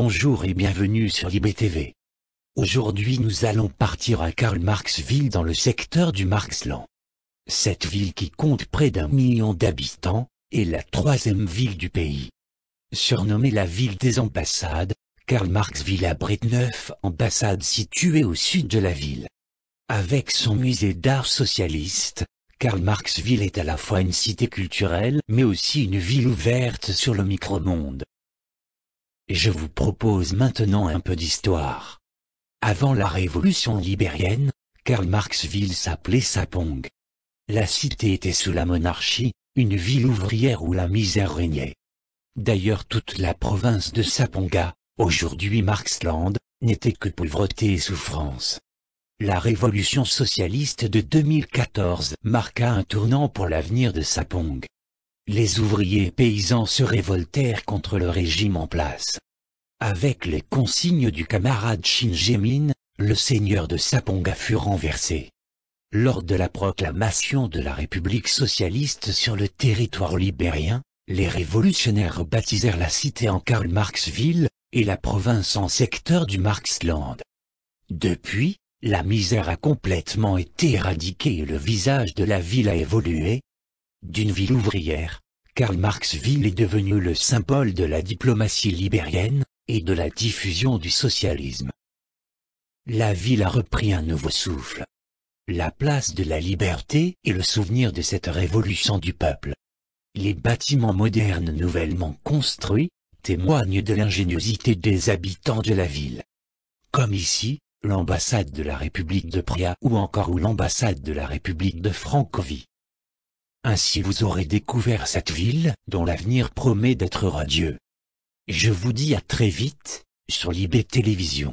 Bonjour et bienvenue sur LibTV. Aujourd'hui nous allons partir à Karl-Marxville dans le secteur du Marxland. Cette ville qui compte près d'1 million d'habitants, est la troisième ville du pays. Surnommée la ville des ambassades, Karl-Marxville abrite 9 ambassades situées au sud de la ville. Avec son musée d'art socialiste, Karl-Marxville est à la fois une cité culturelle mais aussi une ville ouverte sur le micro-monde. Je vous propose maintenant un peu d'histoire. Avant la révolution libérienne, Karl-Marxville s'appelait Sapong. La cité était sous la monarchie, une ville ouvrière où la misère régnait. D'ailleurs toute la province de Saponga, aujourd'hui Marxland, n'était que pauvreté et souffrance. La révolution socialiste de 2014 marqua un tournant pour l'avenir de Sapong. Les ouvriers et paysans se révoltèrent contre le régime en place. Avec les consignes du camarade Shin Jae-min, le seigneur de Saponga fut renversé. Lors de la proclamation de la République socialiste sur le territoire libérien, les révolutionnaires baptisèrent la cité en Karl-Marxville, et la province en secteur du Marxland. Depuis, la misère a complètement été éradiquée et le visage de la ville a évolué. D'une ville ouvrière, Karl-Marxville est devenu le symbole de la diplomatie libérienne, et de la diffusion du socialisme. La ville a repris un nouveau souffle. La place de la liberté est le souvenir de cette révolution du peuple. Les bâtiments modernes nouvellement construits témoignent de l'ingéniosité des habitants de la ville. Comme ici, l'ambassade de la République de Praia ou encore l'ambassade de la République de Francovie. Ainsi vous aurez découvert cette ville dont l'avenir promet d'être radieux. Je vous dis à très vite, sur LibTV.